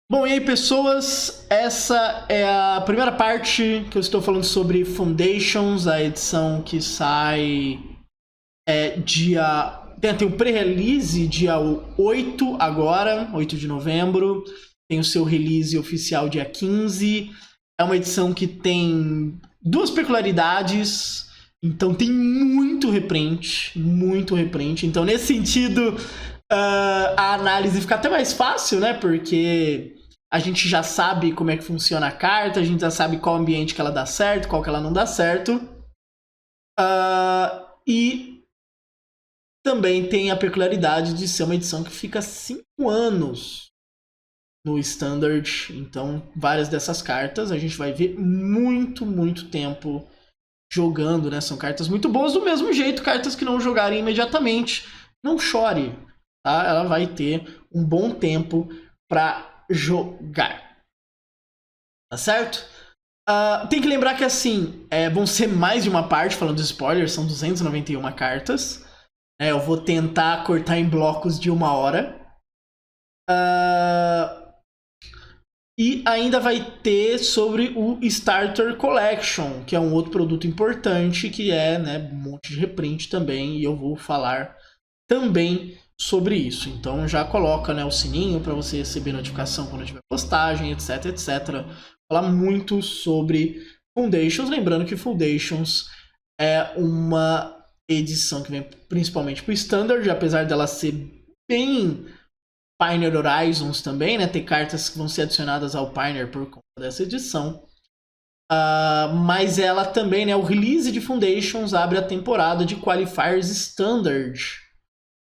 Bom, e aí pessoas, essa é a primeira parte que eu estou falando sobre Foundations, a edição que sai dia... Tem o pré-release dia 8 agora, 8 de novembro, tem o seu release oficial dia 15, é uma edição que tem duas peculiaridades, então tem muito reprint, então nesse sentido a análise fica até mais fácil, né, porque a gente já sabe como é que funciona a carta, a gente já sabe qual ambiente que ela dá certo, qual que ela não dá certo. E também tem a peculiaridade de ser uma edição que fica 5 anos no Standard. Então, várias dessas cartas a gente vai ver muito tempo jogando, né? São cartas muito boas, do mesmo jeito, cartas que não jogarem imediatamente. Não chore, tá? Ela vai ter um bom tempo para jogar. Tá certo? Tem que lembrar que assim, vão ser mais de uma parte, falando de spoilers, são 291 cartas. Eu vou tentar cortar em blocos de 1 hora. E ainda vai ter sobre o Starter Collection, que é um outro produto importante, que é, né, um monte de reprint também, e eu vou falar também sobre isso. Então já coloca, né, o sininho para você receber notificação quando tiver postagem, etc. Falar muito sobre Foundations, lembrando que Foundations é uma edição que vem principalmente para o Standard, apesar dela ser bem Pioneer Horizons também, né? Tem cartas que vão ser adicionadas ao Pioneer por conta dessa edição. Mas ela também, né? O release de Foundations abre a temporada de Qualifiers Standard.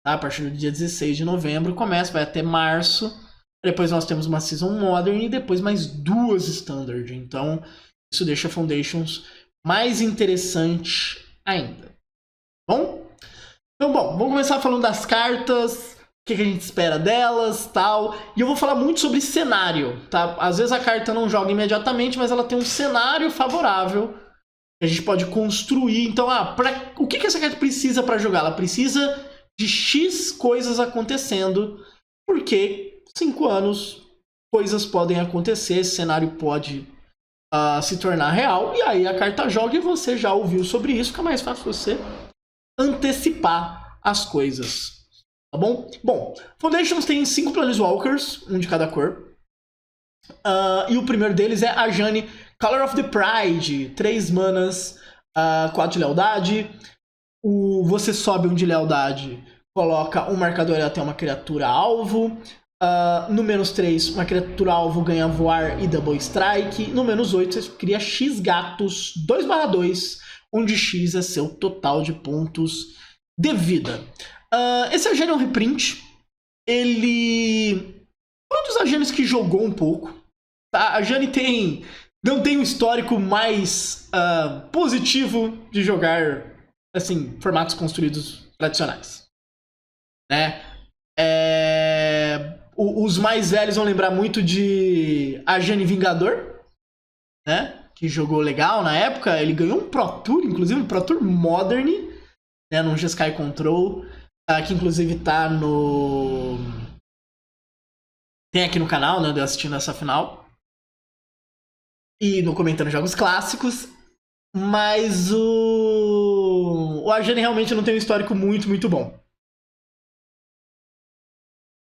Tá? A partir do dia 16 de novembro começa, vai até março. Depois nós temos uma Season Modern e depois mais 2 Standard. Então, isso deixa Foundations mais interessante ainda. Bom? Então, vamos começar falando das cartas, o que a gente espera delas, tal. E eu vou falar muito sobre cenário, tá? Às vezes a carta não joga imediatamente, mas ela tem um cenário favorável que a gente pode construir. Então, o que essa carta precisa para jogar? Ela precisa de X coisas acontecendo, porque 5 anos coisas podem acontecer, esse cenário pode se tornar real, e aí a carta joga e você já ouviu sobre isso, fica mais fácil você antecipar as coisas. Tá bom? Bom, Foundations tem 5 Planeswalkers, um de cada cor. E o primeiro deles é a Ajani, Color of the Pride. 3 manas, 4 de lealdade. Você sobe um de lealdade, coloca um marcador até uma criatura alvo. No -3, uma criatura alvo ganha voar e double strike. No -8, você cria X gatos 2/2, onde X é seu total de pontos de vida. Esse Ajani é um reprint. Ele foi um dos Ajanis que jogou um pouco. Tá? A Ajani não tem um histórico mais positivo de jogar assim, formatos construídos tradicionais. Né? Os mais velhos vão lembrar muito de Ajani Vingador, né? Que jogou legal na época. Ele ganhou um Pro Tour, inclusive um Pro Tour Modern, né? Num Jeskai Control, que inclusive tá no... Tem aqui no canal, né? Eu assistindo essa final. E no Comentando Jogos Clássicos. Mas o Ajani realmente não tem um histórico muito bom.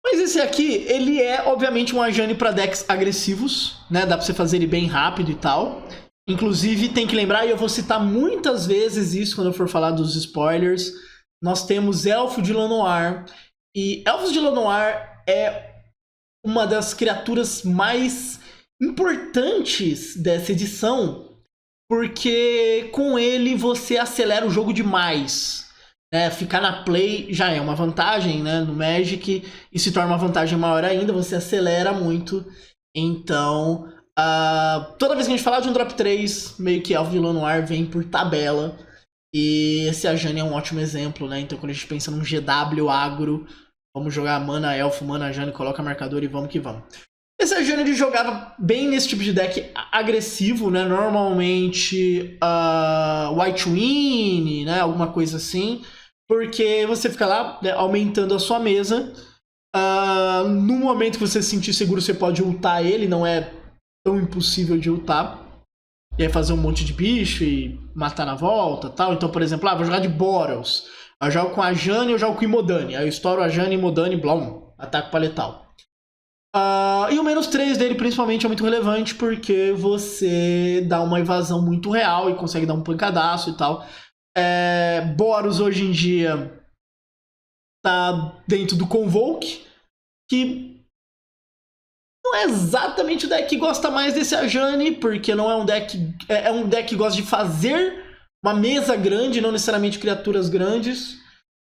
Mas esse aqui, ele é obviamente um Ajani para decks agressivos, né? Dá pra você fazer ele bem rápido e tal. Inclusive, tem que lembrar, e eu vou citar muitas vezes isso quando eu for falar dos spoilers, nós temos Elfo de Lanoir. E Elfos de Lanoir é uma das criaturas mais importantes dessa edição, porque com ele você acelera o jogo demais. Ficar na play já é uma vantagem, né, no Magic, e se torna uma vantagem maior ainda, você acelera muito. Então, toda vez que a gente falar de um drop 3, meio que Elfo de Lanoir vem por tabela. E esse Ajani é um ótimo exemplo, né? Então quando a gente pensa num GW agro, vamos jogar mana Elfo, mana Ajani, coloca marcador e vamos que vamos. Esse Ajani ele jogava bem nesse tipo de deck agressivo, né? Normalmente White Win, né? Alguma coisa assim. Porque você fica lá, né, aumentando a sua mesa No momento que você se sentir seguro, você pode ultar ele, não é tão impossível de ultar. E aí fazer um monte de bicho e matar na volta tal. Então, por exemplo, vou jogar de Boros. Eu jogo com a Jane e eu jogo com o Imodani. Aí eu estouro a Jane, Imodani, blom, ataco pra letal. E o -3 dele principalmente é muito relevante porque você dá uma evasão muito real e consegue dar um pancadaço e tal. Boros hoje em dia tá dentro do Convoke, que não é exatamente o deck que gosta mais desse Ajani, porque não é um deck. É um deck que gosta de fazer uma mesa grande, não necessariamente criaturas grandes.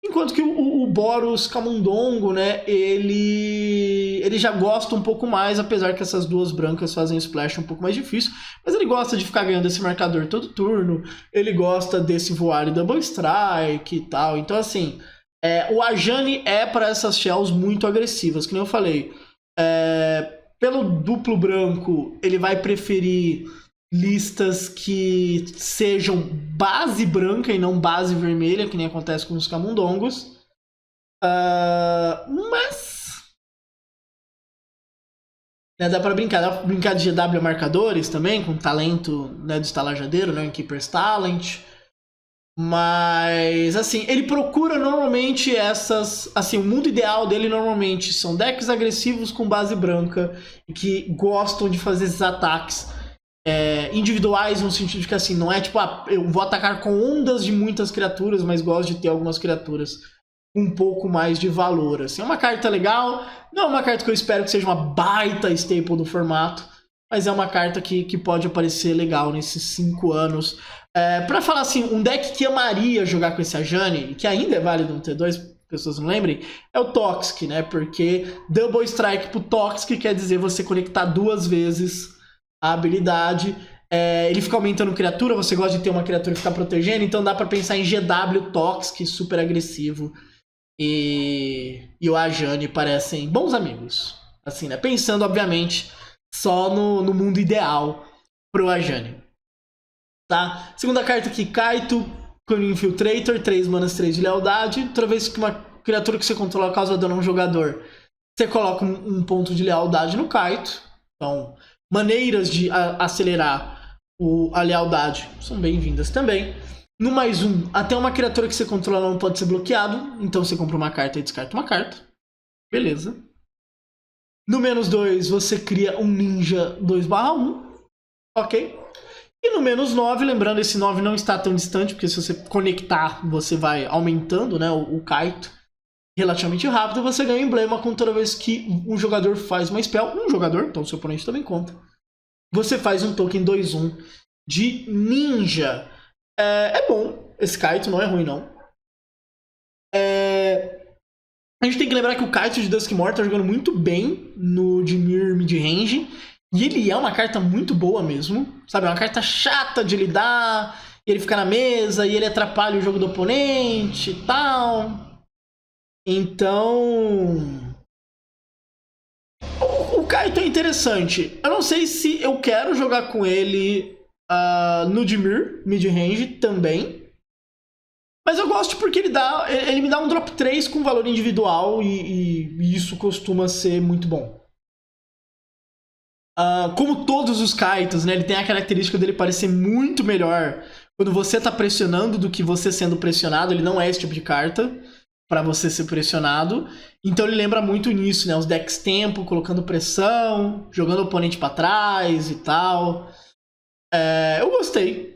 Enquanto que o Boros Camundongo, né, ele já gosta um pouco mais, apesar que essas duas brancas fazem o splash um pouco mais difícil. Mas ele gosta de ficar ganhando esse marcador todo turno, ele gosta desse voar e double strike e tal. Então, assim, o Ajani é para essas shells muito agressivas, que nem eu falei. Pelo duplo branco, ele vai preferir listas que sejam base branca e não base vermelha, que nem acontece com os camundongos. Mas dá pra brincar. Dá pra brincar de GW marcadores também, com talento, né, do estalajadeiro, né, em Keeper's Talent. Mas, assim, ele procura normalmente essas... Assim, o mundo ideal dele normalmente são decks agressivos com base branca e que gostam de fazer esses ataques individuais, no sentido de que, assim, não é tipo, eu vou atacar com ondas de muitas criaturas, mas gosto de ter algumas criaturas com um pouco mais de valor. Assim, é uma carta legal, não é uma carta que eu espero que seja uma baita staple do formato, mas é uma carta que pode aparecer legal nesses 5 anos. Pra falar assim, um deck que amaria jogar com esse Ajani, que ainda é válido no T2, pessoas não lembrem, é o Toxic, né? Porque Double Strike pro Toxic quer dizer você conectar 2 vezes a habilidade. Ele fica aumentando criatura, você gosta de ter uma criatura que fica protegendo, então dá pra pensar em GW Toxic, super agressivo. E o Ajani parecem bons amigos. Assim, né? Pensando, obviamente, só no mundo ideal pro Ajani. Tá? Segunda carta aqui, Kaito, Cunning Infiltrator, 3 manas, 3 de lealdade. Toda vez que uma criatura que você controla causa dano a um jogador, você coloca um ponto de lealdade no Kaito. Então, maneiras de acelerar a lealdade são bem-vindas também. No +1, até uma criatura que você controla não pode ser bloqueado. Então você compra uma carta e descarta uma carta. Beleza. No -2, você cria um Ninja 2/1. Ok. E no -9, lembrando, esse 9 não está tão distante, porque se você conectar, você vai aumentando, né, o Kaito relativamente rápido. Você ganha um emblema com toda vez que um jogador faz uma spell. Um jogador, então seu oponente também conta. Você faz um token 2/1 de Ninja. É bom, esse Kaito não é ruim, não. A gente tem que lembrar que o Kaito de Duskmoor tá jogando muito bem no Dimir Midrange. E ele é uma carta muito boa mesmo, sabe? É uma carta chata de lidar, e ele fica na mesa, e ele atrapalha o jogo do oponente e tal. Então... O Kaito é interessante. Eu não sei se eu quero jogar com ele no Dimir Midrange também. Mas eu gosto porque ele me dá um drop 3 com valor individual e isso costuma ser muito bom. Como todos os Kaitos, né, ele tem a característica dele parecer muito melhor quando você tá pressionando do que você sendo pressionado. Ele não é esse tipo de carta para você ser pressionado. Então ele lembra muito nisso, né? Os decks tempo, colocando pressão, jogando o oponente para trás e tal. Eu gostei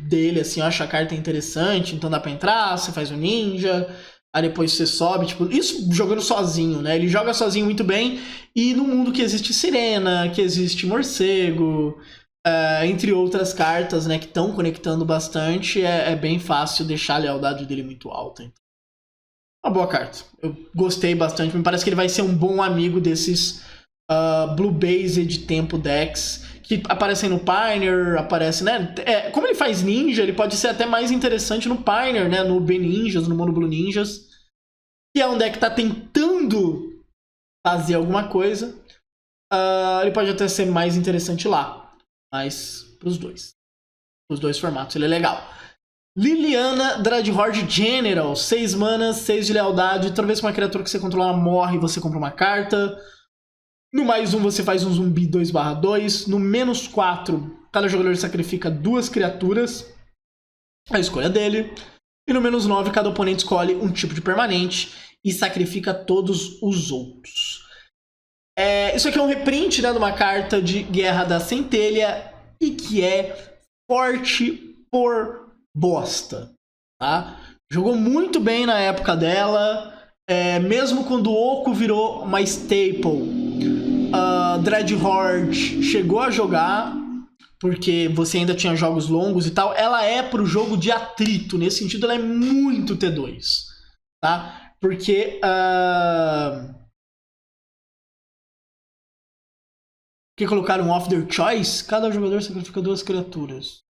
dele, assim, eu acho a carta interessante, então dá pra entrar, você faz o ninja, aí depois você sobe, tipo, isso jogando sozinho, né? Ele joga sozinho muito bem, e no mundo que existe Sirena, que existe Morcego, entre outras cartas, né, que estão conectando bastante, é bem fácil deixar a lealdade dele muito alta. Então. Uma boa carta. Eu gostei bastante, me parece que ele vai ser um bom amigo desses Blue Based tempo decks, que aparecem no Pioneer, aparece, né? Como ele faz ninja, ele pode ser até mais interessante no Pioneer, né? No B-Ninjas, no Mono Blue Ninjas. Que é um deck que tá tentando fazer alguma coisa. Ele pode até ser mais interessante lá. Mas pros dois. Os dois formatos, ele é legal. Liliana Dreadhorde General, 6 manas, 6 de lealdade. Toda vez que uma criatura que você controla morre, você compra uma carta. No +1 você faz um zumbi 2/2. No -4, cada jogador sacrifica 2 criaturas. A escolha dele. E no -9, cada oponente escolhe um tipo de permanente e sacrifica todos os outros. Isso aqui é um reprint, né, de uma carta de Guerra da Centelha e que é forte por bosta, tá? Jogou muito bem na época dela, mesmo quando o Oco virou uma staple, Dreadhorde chegou a jogar, porque você ainda tinha jogos longos e tal. Ela é pro jogo de atrito, nesse sentido ela é muito T2, tá? Porque que colocaram off their choice, cada jogador sacrifica 2 criaturas.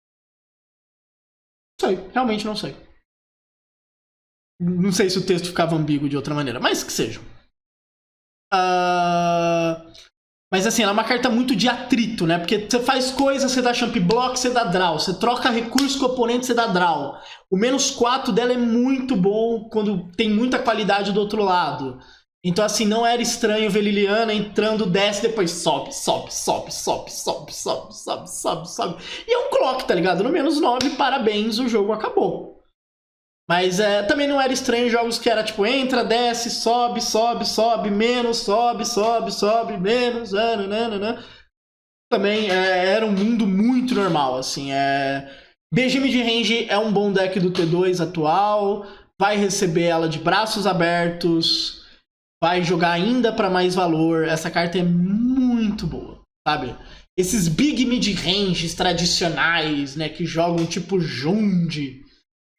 Não sei, realmente não sei. Não sei se o texto ficava ambíguo de outra maneira, mas que seja. Mas assim, ela é uma carta muito de atrito, né? Porque você faz coisas, você dá champ block, você dá draw. Você troca recurso com o oponente, você dá draw. O -4 dela é muito bom quando tem muita qualidade do outro lado. Então assim, não era estranho ver Liliana entrando, desce, depois sobe, sobe, sobe, sobe, sobe, sobe, sobe, sobe, sobe. E é um clock, tá ligado? No -9, parabéns, o jogo acabou. Mas também não era estranho jogos que era tipo, entra, desce, sobe, sobe, sobe, menos, sobe, sobe, sobe, menos, também era um mundo muito normal, assim. BG Midrange é um bom deck do T2 atual, vai receber ela de braços abertos, vai jogar ainda para mais valor. Essa carta é muito boa, sabe? Esses big mid-ranges tradicionais, né, que jogam tipo Jund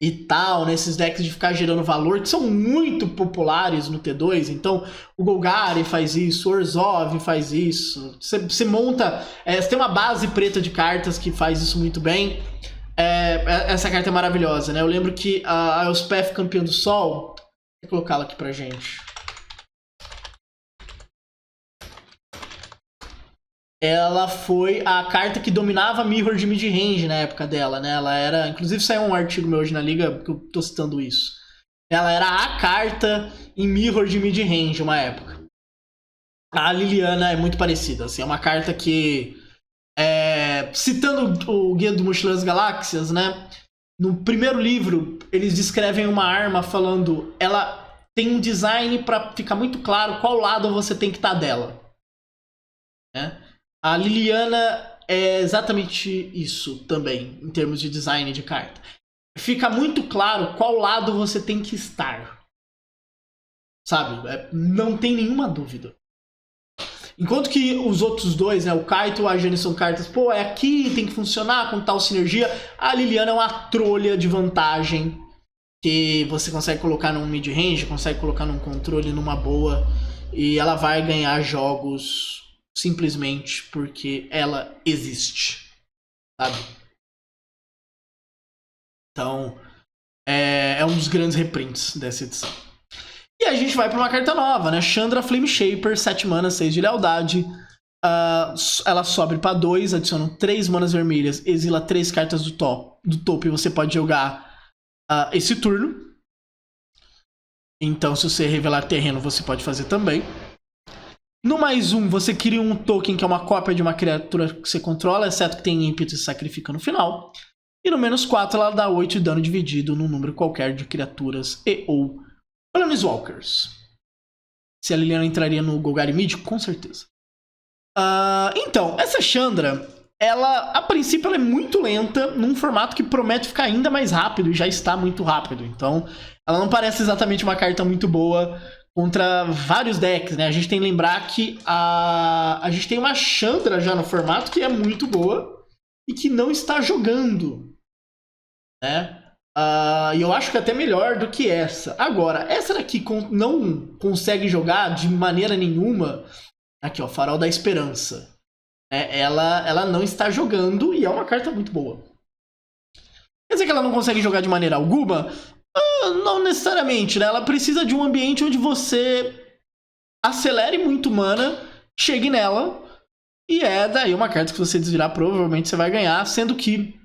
e tal, nesses decks de ficar gerando valor, que são muito populares no T2. Então, o Golgari faz isso, o Orzhov faz isso. Você monta... você tem uma base preta de cartas que faz isso muito bem. Essa carta é maravilhosa, né? Eu lembro que a Elspeth Campeã do Sol... Vou colocá-la aqui pra gente. Ela foi a carta que dominava Mirror de mid-range na época dela, né? Ela era... Inclusive saiu um artigo meu hoje na liga que eu tô citando isso. Ela era a carta em Mirror de mid-range uma época. A Liliana é muito parecida, assim. É uma carta que... citando o Guia do Mochileiro das Galáxias, né? No primeiro livro, eles descrevem uma arma falando... Ela tem um design pra ficar muito claro qual lado você tem que estar dela, né? A Liliana é exatamente isso também, em termos de design de carta. Fica muito claro qual lado você tem que estar. Sabe? Não tem nenhuma dúvida. Enquanto que os outros dois, né, o Kaito e o Ajani são cartas, pô, é aqui, tem que funcionar com tal sinergia. A Liliana é uma trolha de vantagem que você consegue colocar num mid-range, consegue colocar num controle numa boa, e ela vai ganhar jogos... simplesmente porque ela existe, sabe? Então, é um dos grandes reprints dessa edição. E a gente vai para uma carta nova, né? Chandra Flameshaper, 7 manas, 6 de lealdade. Ela sobe para 2, adiciona 3 manas vermelhas, exila 3 cartas do topo e você pode jogar esse turno. Então, se você revelar terreno, você pode fazer também. No +1, você cria um token que é uma cópia de uma criatura que você controla, exceto que tem ímpeto e sacrifica no final. E no -4, ela dá 8 de dano dividido num número qualquer de criaturas e ou Planeswalkers. Se a Liliana entraria no Golgari Mid, com certeza. Então, essa Chandra, ela, a princípio, ela é muito lenta, num formato que promete ficar ainda mais rápido, e já está muito rápido. Então, ela não parece exatamente uma carta muito boa contra vários decks, né? A gente tem que lembrar que a gente tem uma Chandra já no formato que é muito boa e que não está jogando, né? E eu acho que é até melhor do que essa. Agora, essa daqui não consegue jogar de maneira nenhuma. Aqui, ó, Farol da Esperança. Ela não está jogando e é uma carta muito boa. Quer dizer que ela não consegue jogar de maneira alguma? Não necessariamente, né? Ela precisa de um ambiente onde você acelere muito mana, chegue nela, e daí uma carta que você desvirar provavelmente você vai ganhar, sendo que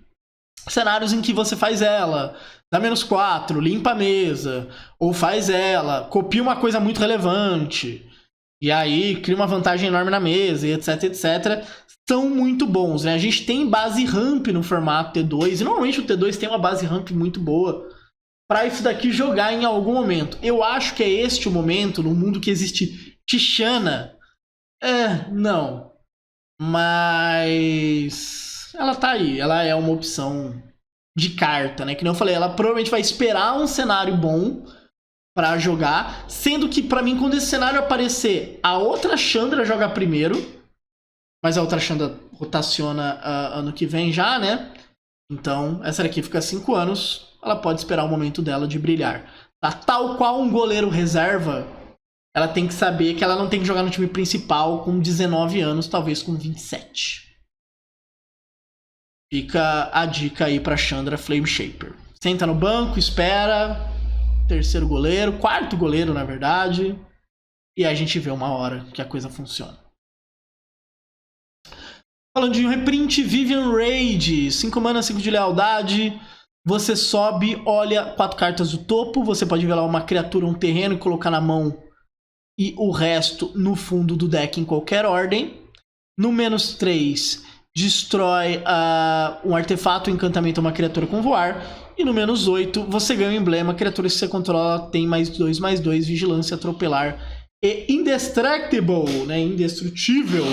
cenários em que você faz ela, dá -4, limpa a mesa, ou faz ela, copia uma coisa muito relevante, e aí cria uma vantagem enorme na mesa, e etc, etc, são muito bons, né? A gente tem base ramp no formato T2, e normalmente o T2 tem uma base ramp muito boa para isso daqui jogar em algum momento. Eu acho que é este o momento, no mundo que existe Tishana. Não. Mas ela tá aí, ela é uma opção de carta, né? Que nem eu falei, ela provavelmente vai esperar um cenário bom pra jogar, sendo que pra mim quando esse cenário aparecer, a outra Chandra joga primeiro, mas a outra Chandra rotaciona ano que vem já, né? Então, essa daqui fica 5 anos, ela pode esperar o momento dela de brilhar. Tá? Tal qual um goleiro reserva, ela tem que saber que ela não tem que jogar no time principal com 19 anos, talvez com 27. Fica a dica aí pra Chandra Flame Shaper. Senta no banco, espera. Terceiro goleiro, quarto goleiro, na verdade. E a gente vê uma hora que a coisa funciona. Falando de um reprint, Vivian Raid. 5 mana, 5 de lealdade. Você sobe, olha 4 cartas do topo. Você pode ver lá uma criatura, um terreno e colocar na mão. E o resto no fundo do deck em qualquer ordem. No -3, destrói um artefato, um encantamento, uma criatura com voar. E no -8, você ganha um emblema. Criaturas que você controla tem +2/+2, vigilância, atropelar e indestructible, né? Indestrutível.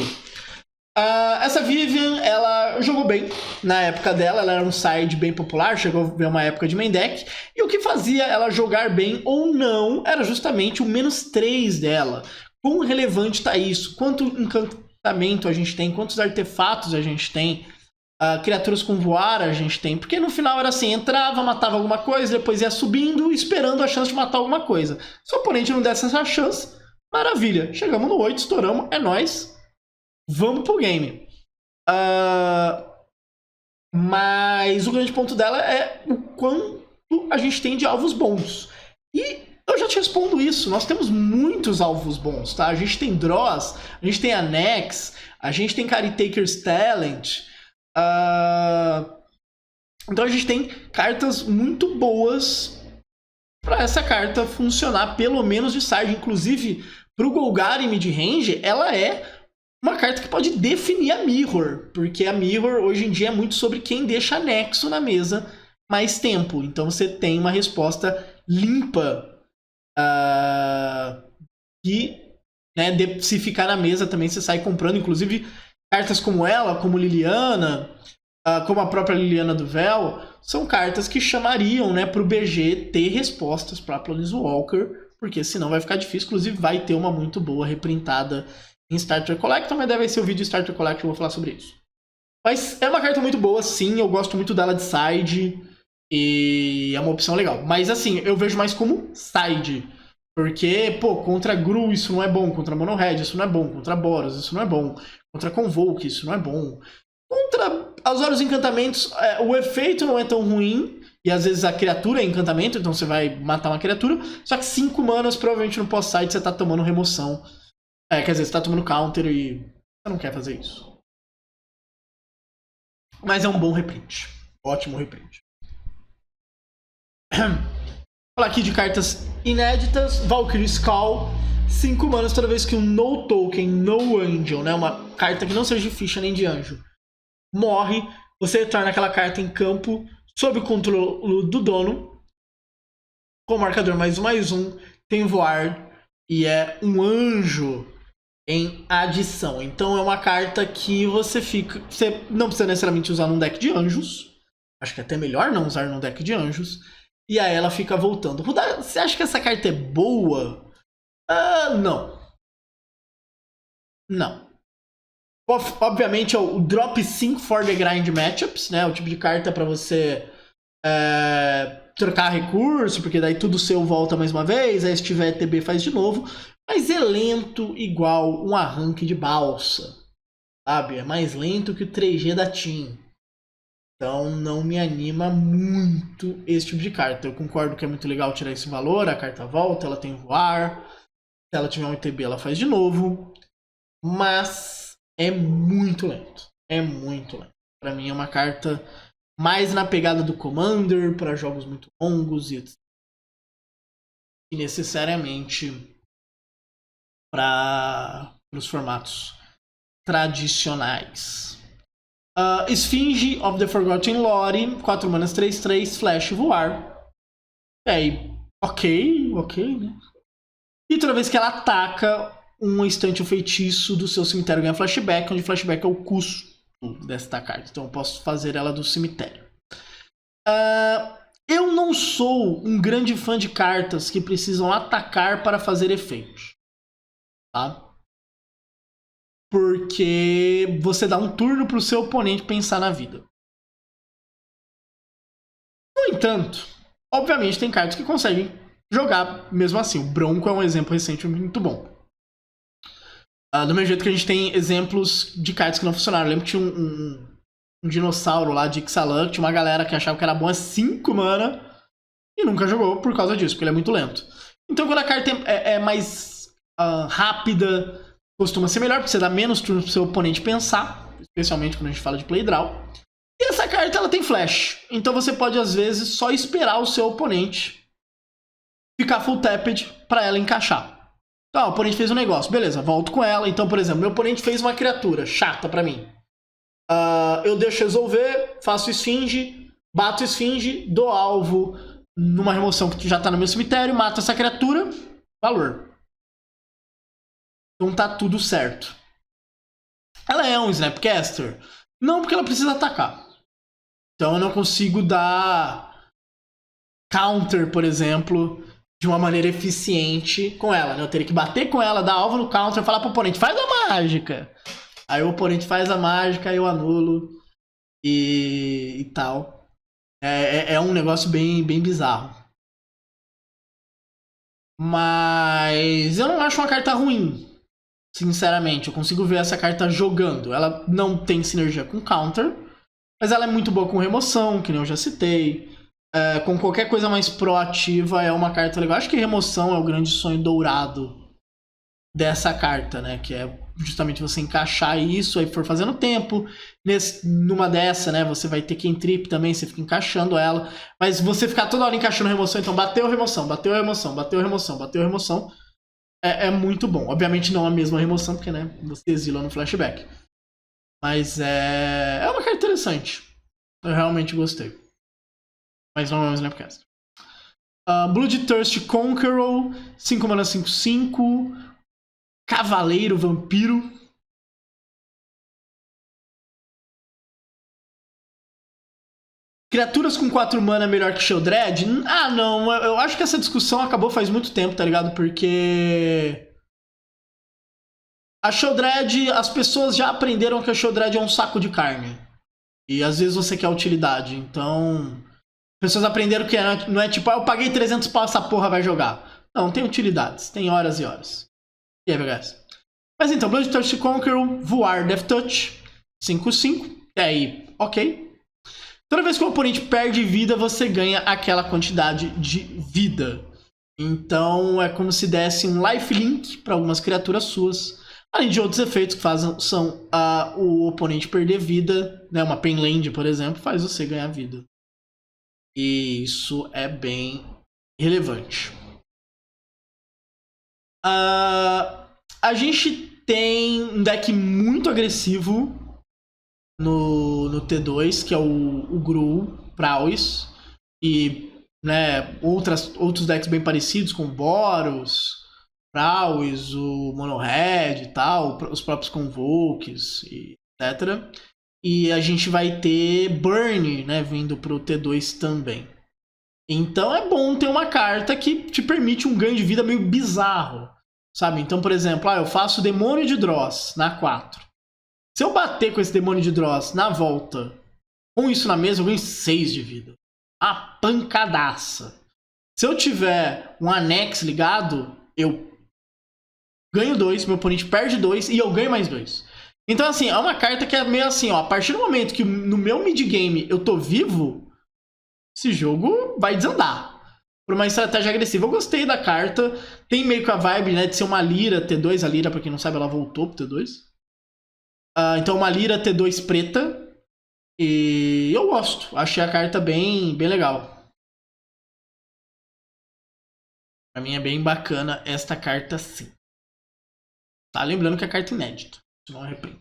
Essa Vivian, ela jogou bem na época dela, ela era um side bem popular, chegou a ver uma época de main deck, e o que fazia ela jogar bem ou não era justamente o -3 dela. Quão relevante tá isso? Quanto encantamento a gente tem? Quantos artefatos a gente tem? Criaturas com voar a gente tem? Porque no final era assim, entrava, matava alguma coisa, depois ia subindo, esperando a chance de matar alguma coisa. Se o oponente não desse essa chance, maravilha. Chegamos no 8, estouramos, é nóis. Vamos pro game. Mas o grande ponto dela é o quanto a gente tem de alvos bons. E eu já te respondo isso. Nós temos muitos alvos bons, tá? A gente tem Dross, a gente tem Annex, a gente tem Caretaker's Talent. Então a gente tem cartas muito boas para essa carta funcionar, pelo menos de side. Inclusive, pro Golgari mid-range, ela é uma carta que pode definir a Mirror, porque a Mirror hoje em dia é muito sobre quem deixa Nexo na mesa mais tempo. Então você tem uma resposta limpa que, né, se ficar na mesa também você sai comprando. Inclusive cartas como ela, como Liliana, como a própria Liliana do Véu, são cartas que chamariam, né, para o BG ter respostas para Planeswalker, porque senão vai ficar difícil. Inclusive vai ter uma muito boa reprintada em Starter Collector, mas deve ser o vídeo de Starter Collector, eu vou falar sobre isso. Mas é uma carta muito boa, sim, eu gosto muito dela de side, e é uma opção legal. Mas assim, eu vejo mais como side, porque, pô, contra Gru isso não é bom, contra Mono Red isso não é bom, contra Boros isso não é bom, contra Convoke isso não é bom. Contra Azorius Encantamentos, o efeito não é tão ruim, e às vezes a criatura é encantamento, então você vai matar uma criatura, só que 5 manas, provavelmente no pós-side você tá tomando remoção. Quer dizer, você tá tomando counter e você não quer fazer isso. Mas é um bom reprint. Ótimo reprint. Falar aqui de cartas inéditas. Valkyrie Skull. 5 manas toda vez que um No Token, No Angel, né, uma carta que não seja de ficha nem de anjo, morre, você retorna aquela carta em campo sob o controle do dono, com marcador +1/+1, tem voar e é um anjo em adição. Então é uma carta que você não precisa necessariamente usar num deck de anjos. Acho que é até melhor não usar num deck de anjos. E aí ela fica voltando. Rudar, você acha que essa carta é boa? Não. Não. Obviamente é o drop 5 for the grind matchups, né? O tipo de carta para você trocar recurso, porque daí tudo seu volta mais uma vez, aí se tiver TB faz de novo. Mas é lento igual um arranque de balsa, sabe? É mais lento que o 3G da Team. Então não me anima muito esse tipo de carta. Eu concordo que é muito legal tirar esse valor, a carta volta, ela tem voar. Se ela tiver um ETB, ela faz de novo. Mas é muito lento. É muito lento. Pra mim é uma carta mais na pegada do Commander, para jogos muito longos e necessariamente para os formatos tradicionais. Sphinge of the Forgotten Lore, 4 manas 3/3, flash voar. Ok, né? E toda vez que ela ataca, um instante ou feitiço do seu cemitério ganha flashback, onde flashback é o custo desta carta. Então eu posso fazer ela do cemitério. Eu não sou um grande fã de cartas que precisam atacar para fazer efeitos. Tá? Porque você dá um turno para o seu oponente pensar na vida. No entanto, obviamente tem cartas que conseguem jogar mesmo assim. O Bronco é um exemplo recente muito bom. Do mesmo jeito que a gente tem exemplos de cartas que não funcionaram. Eu lembro que tinha um dinossauro lá de Ixalan, tinha uma galera que achava que era bom 5 mana e nunca jogou por causa disso, porque ele é muito lento. Então quando a carta é mais rápida, costuma ser melhor, porque você dá menos turnos pro seu oponente pensar, especialmente quando a gente fala de play draw. E essa carta ela tem flash, então você pode às vezes só esperar o seu oponente ficar full tapped para ela encaixar. Então, o oponente fez um negócio, beleza, volto com ela. Então, por exemplo, meu oponente fez uma criatura chata pra mim. Eu deixo resolver, faço esfinge, bato esfinge, dou alvo numa remoção que já tá no meu cemitério, mato essa criatura, valor. Então tá tudo certo. Ela é um Snapcaster? Não, porque ela precisa atacar. Então eu não consigo dar counter, por exemplo, de uma maneira eficiente com ela, né? Eu teria que bater com ela, dar alvo no counter e falar pro oponente, faz a mágica. Aí o oponente faz a mágica, eu anulo e tal. É um negócio bem bizarro. Mas eu não acho uma carta ruim, sinceramente. Eu consigo ver essa carta jogando. Ela não tem sinergia com counter, mas ela é muito boa com remoção, que nem eu já citei. Com qualquer coisa mais proativa, é uma carta legal. Acho que remoção é o grande sonho dourado dessa carta, né? Que é justamente você encaixar isso, aí for fazendo tempo. Numa dessa, né? Você vai ter que trip também, você fica encaixando ela. Mas você ficar toda hora encaixando remoção, então bateu remoção, bateu remoção, bateu remoção, bateu remoção. É muito bom. Obviamente não a mesma remoção, porque, né? Você exila no flashback. Mas é uma carta interessante. Eu realmente gostei. Mas não é um Snapcaster. Bloodthirst Conqueror, 5 mana 5/5. Cavaleiro Vampiro. Criaturas com 4 mana melhor que Sheoldred? Não. Eu acho que essa discussão acabou faz muito tempo, tá ligado? Porque a Sheoldred, as pessoas já aprenderam que a Sheoldred é um saco de carne. E às vezes você quer utilidade. Então, pessoas aprenderam que não é tipo, eu paguei 300 pau, essa porra vai jogar. Não, tem utilidades. Tem horas e horas. E aí, guys? Mas então, Bloodthirst Conqueror, voar, Death Touch, 5/5. E aí, ok. Toda vez que o oponente perde vida, você ganha aquela quantidade de vida. Então, é como se desse um lifelink para algumas criaturas suas. Além de outros efeitos que são o oponente perder vida, né? Uma Penland, por exemplo, faz você ganhar vida. E isso é bem relevante. A gente tem um deck muito agressivo no T2, que é o Gruul, Prowess. E, né, outros decks bem parecidos, com Boros, Prowess, o Mono Red e tal, os próprios Convokes, etc. E a gente vai ter Burn, né, vindo pro T2 também. Então é bom ter uma carta que te permite um ganho de vida meio bizarro, sabe? Então, por exemplo, eu faço Demônio de Dross na 4. Se eu bater com esse Demônio de Dross na volta, com isso na mesa, eu ganho 6 de vida. A pancadaça. Se eu tiver um Annex ligado, eu ganho 2, meu oponente perde 2 e eu ganho mais 2. Então, assim, é uma carta que é meio assim, ó. A partir do momento que no meu mid-game eu tô vivo, esse jogo vai desandar. Por uma estratégia agressiva. Eu gostei da carta. Tem meio que a vibe, né, de ser uma Lyra T2. A Lyra, pra quem não sabe, ela voltou pro T2. Então uma Lyra T2 preta. E eu gosto. Achei a carta bem legal. Pra mim é bem bacana esta carta sim. Tá? Lembrando que é carta inédita. Não é reprint.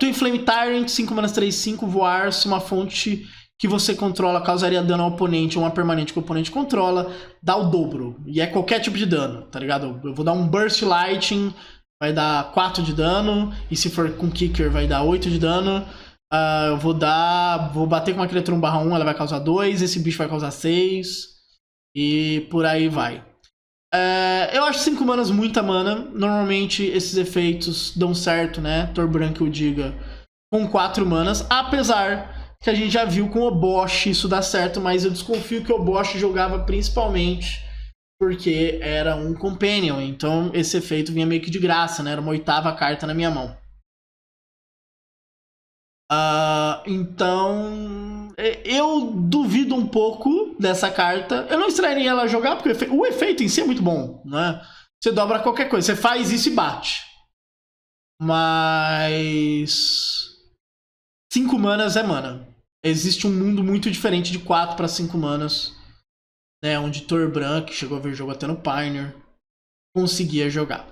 Twin Flame Tyrant, 5 manas 3/5, voar. Se uma fonte que você controla causaria dano ao oponente ou uma permanente que o oponente controla, dá o dobro. E é qualquer tipo de dano, tá ligado? Eu vou dar um Burst Lightning, vai dar 4 de dano. E se for com Kicker, vai dar 8 de dano. Eu vou bater com uma criatura 1/1, ela vai causar 2. Esse bicho vai causar 6. E por aí vai. Eu acho 5 manas muita mana. Normalmente esses efeitos dão certo, né? Torbran que o diga, com 4 manas. Apesar que a gente já viu com o Obosh isso dá certo, mas eu desconfio que o Obosh jogava principalmente porque era um Companion. Então esse efeito vinha meio que de graça, né? Era uma 8ª carta na minha mão. Então eu duvido um pouco dessa carta. Eu não estranharia ela jogar, porque o efeito em si é muito bom, né? Você dobra qualquer coisa, você faz isso e bate. Mas 5 manas é mana. Existe um mundo muito diferente de 4 para 5 manas, né? Onde Torbran, que chegou a ver jogo até no Pioneer, conseguia jogar.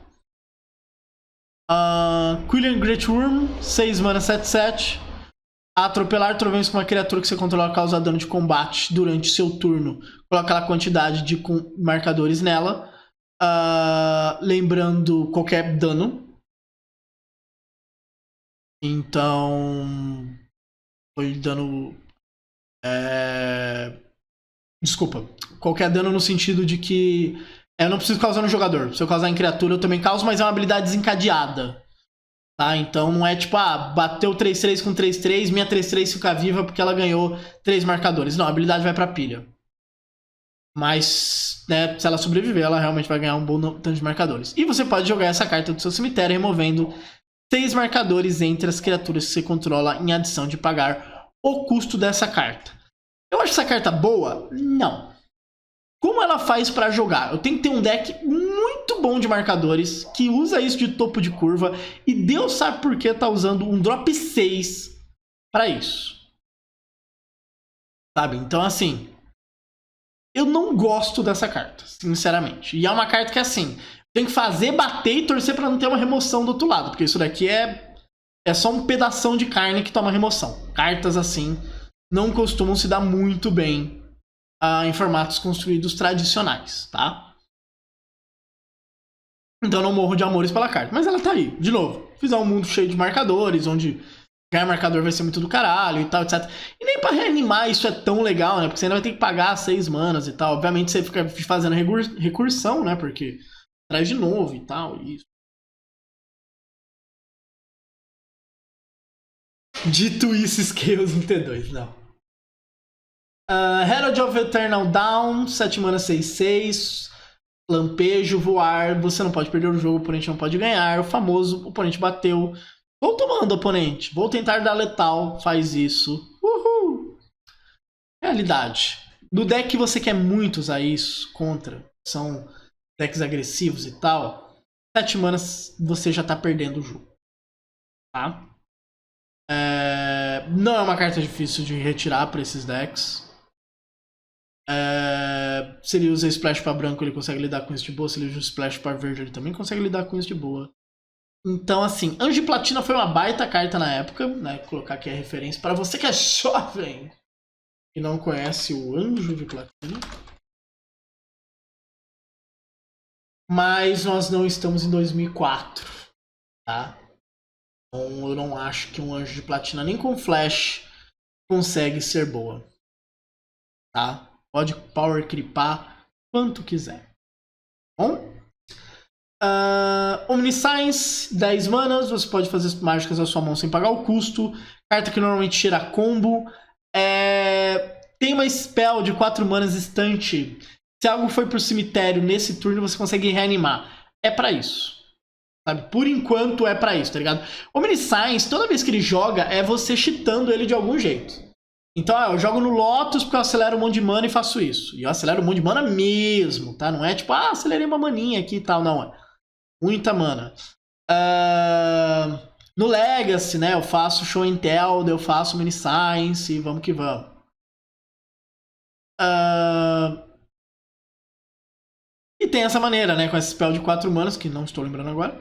Quillian Greatworm, 6 manas 7/7. Atropelar trovões com uma criatura que você controla causa dano de combate durante seu turno. Coloca aquela quantidade de marcadores nela. Lembrando qualquer dano. Então... Foi dano... Desculpa. Qualquer dano no sentido de que... eu não preciso causar no jogador. Se eu causar em criatura eu também causo, mas é uma habilidade desencadeada. Tá? Então não é tipo, bateu 3/3 com 3/3, minha 3/3 fica viva porque ela ganhou 3 marcadores. Não, a habilidade vai pra pilha. Mas, né, se ela sobreviver, ela realmente vai ganhar um bom tanto de marcadores. E você pode jogar essa carta do seu cemitério removendo 6 marcadores entre as criaturas que você controla em adição de pagar o custo dessa carta. Eu acho essa carta boa? Não. Como ela faz pra jogar? Eu tenho que ter um deck muito bom de marcadores, que usa isso de topo de curva, e Deus sabe por que tá usando um drop 6 pra isso. Sabe? Então, assim, eu não gosto dessa carta, sinceramente. E é uma carta que, assim, tem que fazer, bater e torcer pra não ter uma remoção do outro lado, porque isso daqui é só um pedação de carne que toma remoção. Cartas, assim, não costumam se dar muito bem em formatos construídos tradicionais, tá? Então eu não morro de amores pela carta. Mas ela tá aí, de novo. Fizer um mundo cheio de marcadores, onde ganhar marcador vai ser muito do caralho e tal, etc. E nem pra reanimar isso é tão legal, né? Porque você ainda vai ter que pagar 6 manas e tal. Obviamente você fica fazendo recursão, né? Porque traz de novo e tal, isso. Dito isso, Scales no T2, não. Herald of Eternal Dawn, 7 mana 6/6. Lampejo, voar, você não pode perder o jogo, o oponente não pode ganhar. O famoso, o oponente bateu. Vou tomando, oponente. Vou tentar dar letal, faz isso. Uhul! Realidade. Do deck que você quer muito usar isso contra, são decks agressivos e tal, 7 manas você já tá perdendo o jogo. Tá? Não é uma carta difícil de retirar para esses decks. Se ele usa Splash para branco, ele consegue lidar com isso de boa. Se ele usa Splash para verde, ele também consegue lidar com isso de boa. Então, assim, Anjo de Platina foi uma baita carta na época, né? Vou colocar aqui a referência para você que é jovem e não conhece o Anjo de Platina. Mas nós não estamos em 2004, tá? Então eu não acho que um Anjo de Platina nem com Flash consegue ser boa, tá? Pode power creepar quanto quiser. Bom? Omniscience, 10 manas. Você pode fazer mágicas da sua mão sem pagar o custo. Carta que normalmente tira combo. Tem uma spell de 4 manas instante. Se algo foi pro cemitério nesse turno, você consegue reanimar. É pra isso. Sabe? Por enquanto é pra isso, tá ligado? Omniscience, toda vez que ele joga, é você cheatando ele de algum jeito. Então, eu jogo no Lotus porque eu acelero um monte de mana e faço isso. E eu acelero um monte de mana mesmo, tá? Não é tipo, acelerei uma maninha aqui e tal, não. É muita mana. No Legacy, né, eu faço Show and Tell, eu faço Mini Science, e vamos que vamos. E tem essa maneira, né, com esse spell de 4 manas, que não estou lembrando agora,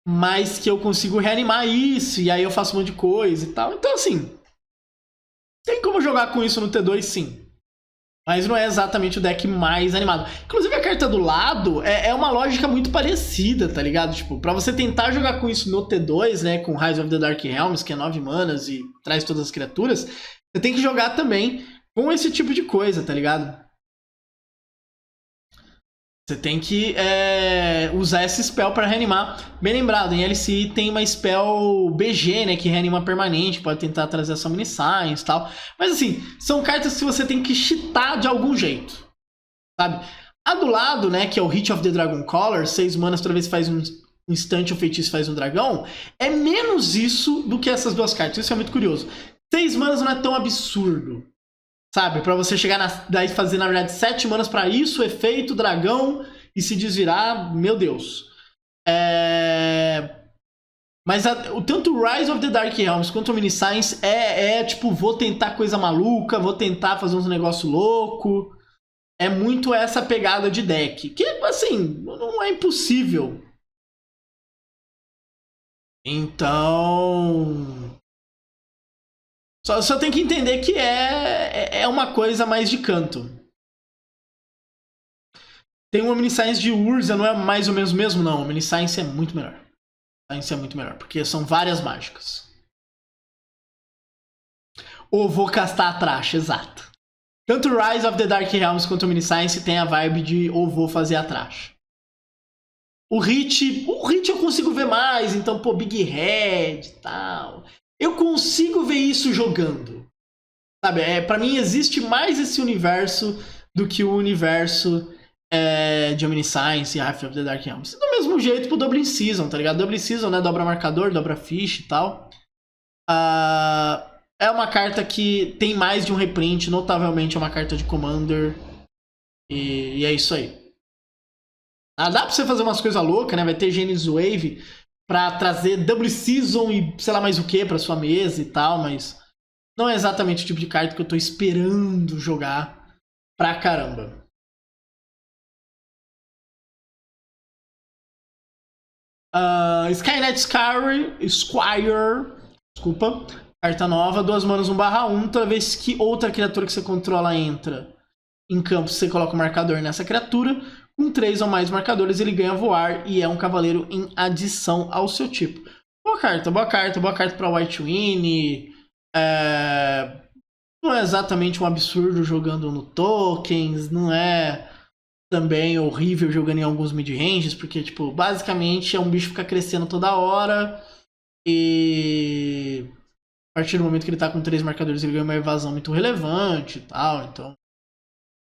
mas que eu consigo reanimar isso, e aí eu faço um monte de coisa e tal. Então, assim, tem como jogar com isso no T2, sim. Mas não é exatamente o deck mais animado. Inclusive, a carta do lado é uma lógica muito parecida, tá ligado? Tipo, pra você tentar jogar com isso no T2, né, com Rise of the Dark Realms, que é 9 manas e traz todas as criaturas, você tem que jogar também com esse tipo de coisa, tá ligado? Você tem que usar esse spell pra reanimar. Bem lembrado, em LCI tem uma spell BG, né, que reanima permanente, pode tentar trazer essa Mini Science e tal. Mas assim, são cartas que você tem que cheatar de algum jeito, sabe? A do lado, né, que é o Hit of the Dragon Caller, 6 manas toda vez que faz um instante ou feitiço faz um dragão, é menos isso do que essas duas cartas. Isso é muito curioso. 6 manas não é tão absurdo. Sabe, pra você chegar daí fazer, na verdade, 7 manas pra isso, efeito, dragão, e se desvirar, meu Deus. Mas tanto o Rise of the Dark Realms quanto o Mini Science tipo, vou tentar coisa maluca, vou tentar fazer uns negócio louco. É muito essa pegada de deck. Que, assim, não é impossível. Então... Só tem que entender que é uma coisa mais de canto. Tem uma Mini Science de Urza, não é mais ou menos o mesmo, não. A Mini Science é muito melhor. A Science é muito melhor, porque são várias mágicas. Ou vou castar a trash, exato. Tanto Rise of the Dark Realms quanto o Mini Science tem a vibe de ou vou fazer a trash. O Hit eu consigo ver mais, então, pô, Big Head e tal. Eu consigo ver isso jogando. Sabe, pra mim existe mais esse universo do que o universo de Omniscience e Half of the Dark Realms. Do mesmo jeito pro Dublin Season, tá ligado? Dublin Season, né? Dobra marcador, dobra fish e tal. É uma carta que tem mais de um reprint, notavelmente é uma carta de Commander. E é isso aí. Dá pra você fazer umas coisas loucas, né? Vai ter Genesis Wave pra trazer Double Season e sei lá mais o que pra sua mesa e tal, mas não é exatamente o tipo de carta que eu tô esperando jogar pra caramba. Skynet Squire, desculpa, carta nova, 2 manas 1/1, toda vez que outra criatura que você controla entra em campo, você coloca um marcador nessa criatura. Com 3 ou mais marcadores, ele ganha voar e é um cavaleiro em adição ao seu tipo. Boa carta, boa carta, boa carta pra White Winnie. Não é exatamente um absurdo jogando no tokens, não é também horrível jogando em alguns mid-ranges, porque, tipo, basicamente é um bicho que fica crescendo toda hora e a partir do momento que ele tá com 3 marcadores ele ganha uma evasão muito relevante e tal, então...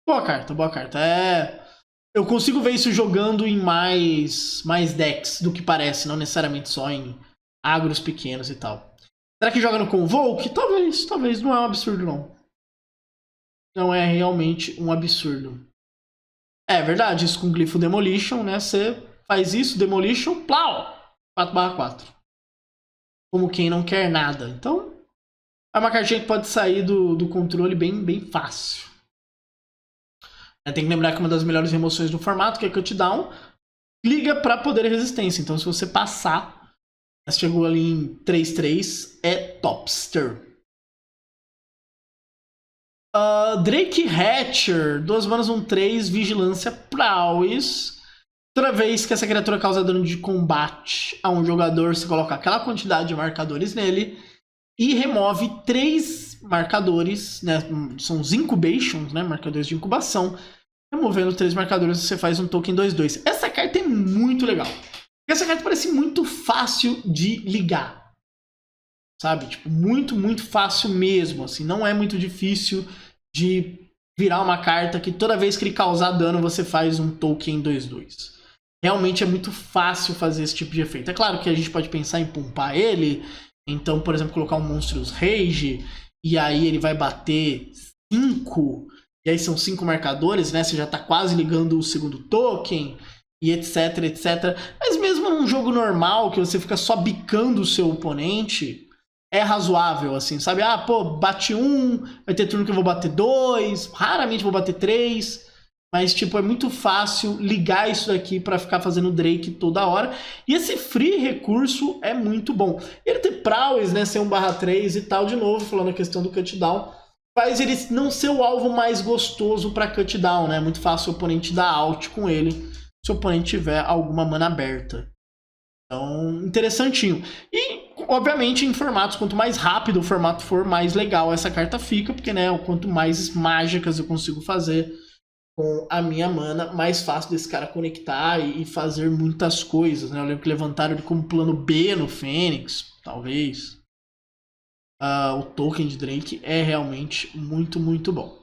Boa carta, boa carta. Eu consigo ver isso jogando em mais decks do que parece, não necessariamente só em agros pequenos e tal. Será que joga no Convoke? Talvez, não é um absurdo não. Não é realmente um absurdo. É verdade, isso com Glifo Demolition, né? Você faz isso, Demolition, plau! 4/4. Como quem não quer nada. Então, é uma cartinha que pode sair do controle bem fácil. Tem que lembrar que uma das melhores remoções do formato, que é Cutdown, liga para poder e resistência. Então, se você passar, você chegou ali em 3/3, é topster. Drake Hatcher, 2 manas 1/3, vigilância prowess. Toda vez que essa criatura causa dano de combate a um jogador, você coloca aquela quantidade de marcadores nele e remove 3 marcadores, né? São os incubations, né? Marcadores de incubação. Removendo 3 marcadores, você faz um token 2/2. Essa carta é muito legal. Essa carta parece muito fácil de ligar. Sabe? Tipo, muito fácil mesmo. Assim, não é muito difícil de virar uma carta que toda vez que ele causar dano, você faz um token 2/2. Realmente é muito fácil fazer esse tipo de efeito. É claro que a gente pode pensar em pumpar ele. Então, por exemplo, colocar um Monstrous Rage. E aí ele vai bater 5... E aí são 5 marcadores, né? Você já tá quase ligando o segundo token. e etc, etc. Mas mesmo num jogo normal, que você fica só bicando o seu oponente, é razoável, assim, sabe? Ah, pô, bate um, vai ter turno que eu vou bater dois, raramente vou bater três, mas, tipo, é muito fácil ligar isso daqui pra ficar fazendo Drake toda hora. E esse free recurso é muito bom. Ele ter prowess, né, ser 1/3 e tal, de novo, falando a questão do cutdown, faz ele não ser o alvo mais gostoso pra cutdown, né? É muito fácil o oponente dar out com ele, se o oponente tiver alguma mana aberta. Então, interessantinho. E, obviamente, em formatos, quanto mais rápido o formato for, mais legal essa carta fica, porque, né, quanto mais mágicas eu consigo fazer com a minha mana, mais fácil desse cara conectar e fazer muitas coisas, né? Eu lembro que levantaram ele como plano B no Fênix, talvez. O token de Drake é realmente muito, muito bom.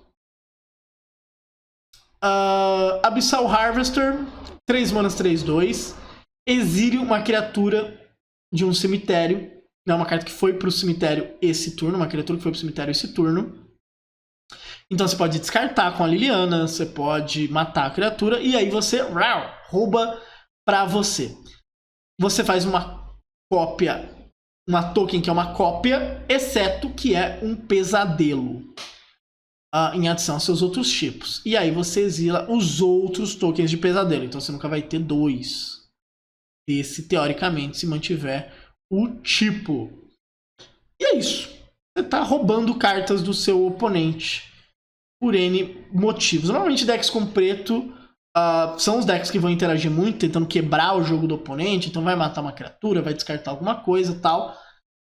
Abyssal Harvester, 3 manas, 3/2. Exile uma criatura de um cemitério. É uma carta que foi pro cemitério esse turno, uma criatura que foi pro cemitério esse turno. Então você pode descartar com a Liliana, você pode matar a criatura e aí você rouba pra você. Você faz uma cópia, uma token que é uma cópia, exceto que é um pesadelo. Em adição aos seus outros tipos. E aí você exila os outros tokens de pesadelo. Então você nunca vai ter 2 desse, teoricamente, se mantiver o tipo. E é isso. Você tá roubando cartas do seu oponente por N motivos. Normalmente decks com preto são os decks que vão interagir muito, tentando quebrar o jogo do oponente. Então vai matar uma criatura, vai descartar alguma coisa e tal.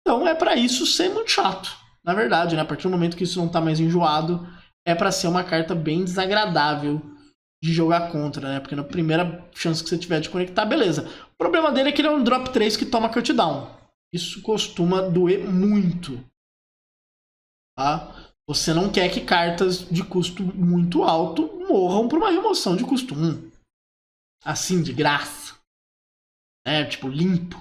Então é pra isso ser muito chato. Na verdade, né? A partir do momento que isso não tá mais enjoado, é pra ser uma carta bem desagradável de jogar contra, né? Porque na primeira chance que você tiver de conectar, beleza. O problema dele é que ele é um drop 3 que toma cutdown. Isso costuma doer muito. Tá? Você não quer que cartas de custo muito alto morram por uma remoção de custo 1. Assim, de graça. Né? Tipo, limpo.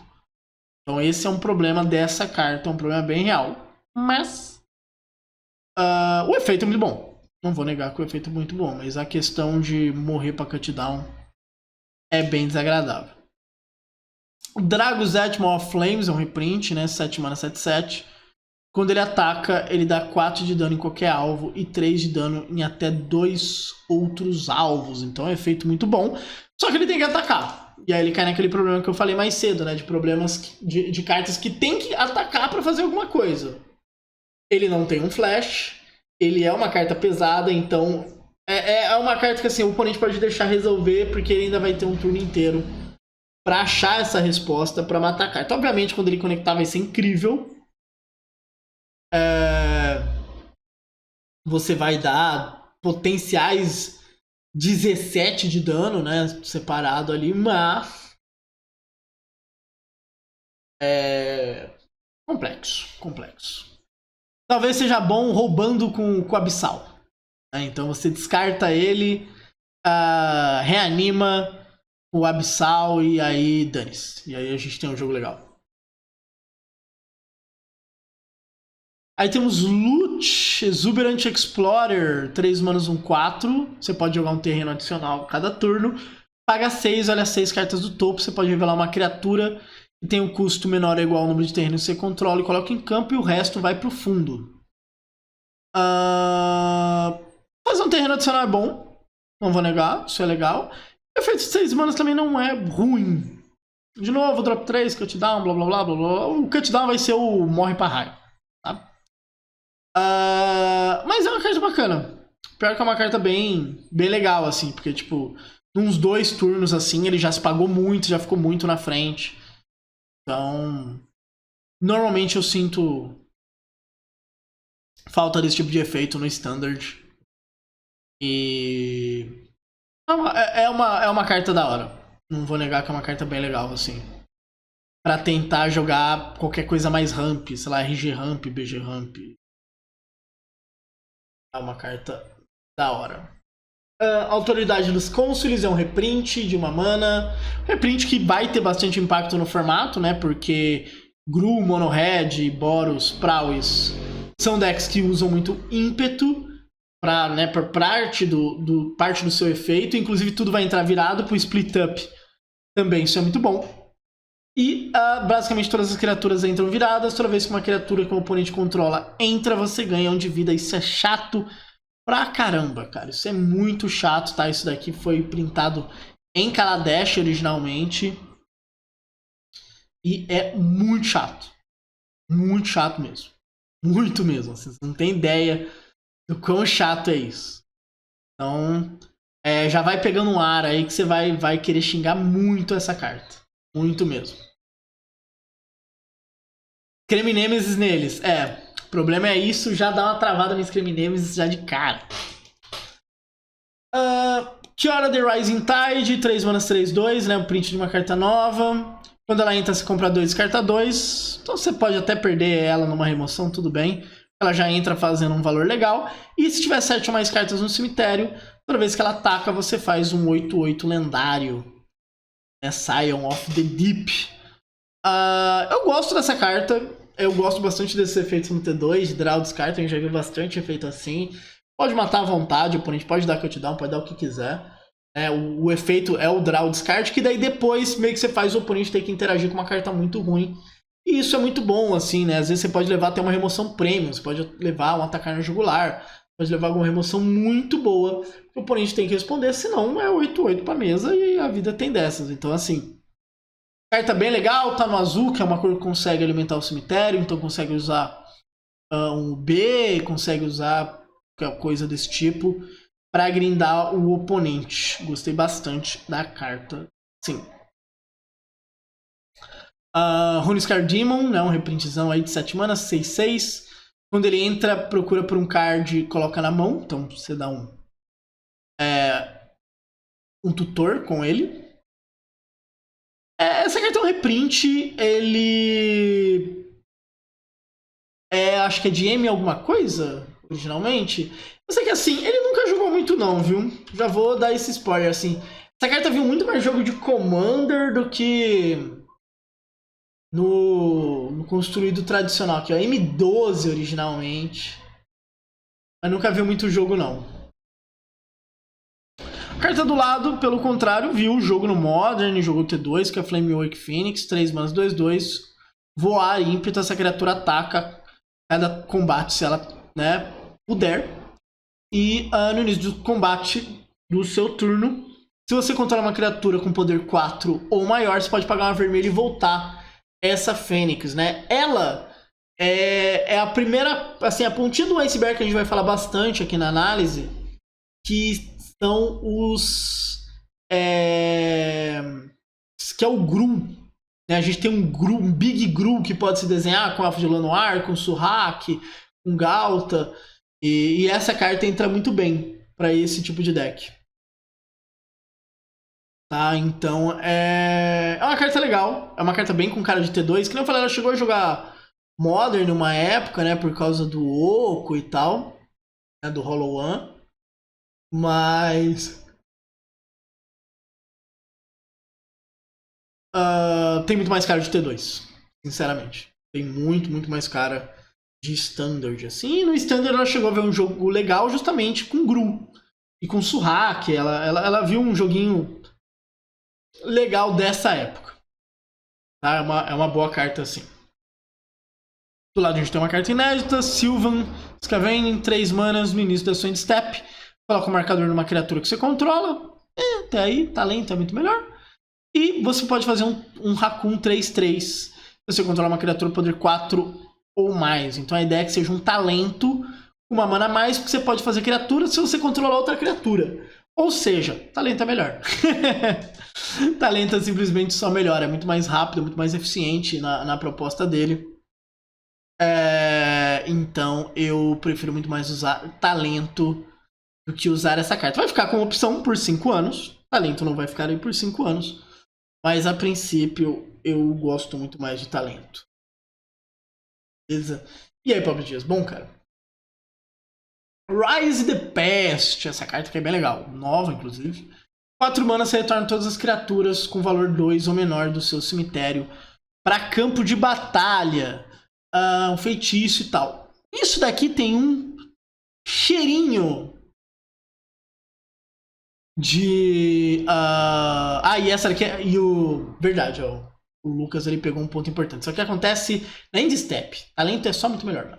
Então esse é um problema dessa carta, é um problema bem real. Mas o efeito é muito bom. Não vou negar que o efeito é muito bom, mas a questão de morrer pra cutdown é bem desagradável. O Drago's Atma of Flames é um reprint, né? 7 mana, 7/7. Quando ele ataca, ele dá 4 de dano em qualquer alvo e 3 de dano em até 2 outros alvos. Então é um efeito muito bom. Só que ele tem que atacar. E aí ele cai naquele problema que eu falei mais cedo, né? De problemas de cartas que tem que atacar pra fazer alguma coisa. Ele não tem um flash. Ele é uma carta pesada, então é uma carta que assim, o oponente pode deixar resolver, porque ele ainda vai ter um turno inteiro pra achar essa resposta pra matar a carta. Obviamente, quando ele conectar vai ser incrível. Você vai dar potenciais 17 de dano, né? Separado ali, mas complexo. Talvez seja bom roubando com o Abyssal. Então você descarta ele, reanima o Abyssal e aí dane-se. E aí a gente tem um jogo legal. Aí temos Loot, Exuberant Explorer, 3 manas, 1/4. Você pode jogar um terreno adicional cada turno. Paga 6, olha 6 cartas do topo. Você pode revelar uma criatura que tem um custo menor ou igual ao número de terrenos que você controla e coloca em campo e o resto vai pro fundo. Fazer um terreno adicional é bom. Não vou negar, isso é legal. O efeito de 6 manas também não é ruim. De novo, drop 3, cutdown, blá blá blá blá blá. O cutdown vai ser o morre pra raio. Tá? Mas é uma carta bacana. Pior que é uma carta bem legal, assim. Porque, tipo, uns 2 turnos, assim, ele já se pagou muito, já ficou muito na frente. Então, normalmente eu sinto falta desse tipo de efeito no Standard. E é uma carta da hora. Não vou negar que é uma carta bem legal, assim. Pra tentar jogar qualquer coisa mais ramp, sei lá, RG ramp, BG ramp. É uma carta da hora. Autoridade dos Cônsules é um reprint de 1 mana. Reprint que vai ter bastante impacto no formato, né? Porque Gru, Mono Red, Boros, Prowess são decks que usam muito ímpeto por parte do seu efeito. Inclusive, tudo vai entrar virado pro split up também. Isso é muito bom. E basicamente todas as criaturas entram viradas. Toda vez que uma criatura que o oponente controla entra, você ganha 1 de vida. Isso é chato pra caramba, cara. Isso é muito chato, tá? Isso daqui foi printado em Kaladesh originalmente. E é muito chato. Muito chato mesmo. Muito mesmo. Vocês não tem ideia do quão chato é isso. Então, já vai pegando um ar aí que você vai querer xingar muito essa carta. Muito mesmo. Creme Nemesis neles. O problema é isso, já dá uma travada no Creme Nemesis já de cara. Kiora The Rising Tide, 3 manas 3/2, né? O print de uma carta nova. Quando ela entra, você compra 2, carta 2. Então você pode até perder ela numa remoção, tudo bem. Ela já entra fazendo um valor legal. E se tiver 7 ou mais cartas no cemitério, toda vez que ela ataca, você faz um 8/8 lendário. Scion of the Deep. Eu gosto dessa carta. Eu gosto bastante desses efeitos no T2, de draw descarta. A gente já viu bastante efeito assim. Pode matar à vontade, o oponente pode dar cooldown, pode dar o que quiser. O efeito é o draw descarte, que daí depois meio que você faz o oponente ter que interagir com uma carta muito ruim. E isso é muito bom, assim, né? Às vezes você pode levar até uma remoção premium, você pode levar um atacar na jugular, pode levar alguma remoção muito boa, que o oponente tem que responder, senão é 8/8 pra mesa e a vida tem dessas. Então, assim, carta bem legal, tá no azul, que é uma cor que consegue alimentar o cemitério, então consegue usar um B, consegue usar qualquer coisa desse tipo pra grindar o oponente. Gostei bastante da carta, sim. Runescar Demon, né, um reprintzão aí de 7 manas, 6/6. Quando ele entra, procura por um card e coloca na mão. Então você dá um tutor com ele. Essa carta é um reprint, ele... acho que é de M alguma coisa, originalmente. Eu sei que assim, ele nunca jogou muito não, viu? Já vou dar esse spoiler, assim. Essa carta viu muito mais jogo de Commander do que no construído tradicional, aqui, ó. M12 originalmente. Mas nunca viu muito jogo, não. A carta do lado, pelo contrário, viu o jogo no Modern, jogou T2, que é Flamewake Phoenix, 3 manas 2/2. Voar ímpeto, essa criatura ataca cada combate se ela, né, puder. E no início do combate do seu turno, se você controla uma criatura com poder 4 ou maior, você pode pagar uma vermelha e voltar essa Fênix, né? Ela é a primeira, assim, a pontinha do iceberg que a gente vai falar bastante aqui na análise, que são os... que é o Gru. Né? A gente tem um Gru, um Big Gru que pode se desenhar com Elfo de Lanoir, com Surrak, com Galta. E essa carta entra muito bem para esse tipo de deck. Tá, então é uma carta legal. É uma carta bem com cara de T2. Que nem eu falei, ela chegou a jogar Modern numa época, né? Por causa do Oco e tal. Né, do Hollow One. Mas... tem muito mais cara de T2. Sinceramente. Tem muito mais cara de Standard, assim. E no Standard ela chegou a ver um jogo legal justamente com Gru. E com Surrak. Ela viu um joguinho legal dessa época. Tá? É uma boa carta, assim. Do lado a gente tem uma carta inédita. Sylvan Skaven, 3 manas no início da sua end step. Coloca o marcador numa criatura que você controla. Até aí, talento é muito melhor. E você pode fazer um Raccoon 3/3. Se você controlar uma criatura poder 4 ou mais. Então a ideia é que seja um talento com uma mana a mais, porque você pode fazer criatura se você controlar outra criatura. Ou seja, talento é melhor. Talento é simplesmente só melhor. É muito mais rápido, muito mais eficiente na proposta dele. Então eu prefiro muito mais usar talento do que usar essa carta. Vai ficar com opção por 5 anos. Talento não vai ficar aí por 5 anos. Mas a princípio eu gosto muito mais de talento. Beleza? E aí, Pablo Dias? Bom, cara. Rise the Pest. Essa carta aqui é bem legal. Nova, inclusive. 4 manas você retorna todas as criaturas com valor 2 ou menor do seu cemitério para campo de batalha. Um feitiço e tal. Isso daqui tem um cheirinho E essa aqui é. Verdade, ó. O Lucas ele pegou um ponto importante. Só que acontece na Indie-Step. Talento é só muito melhor, né?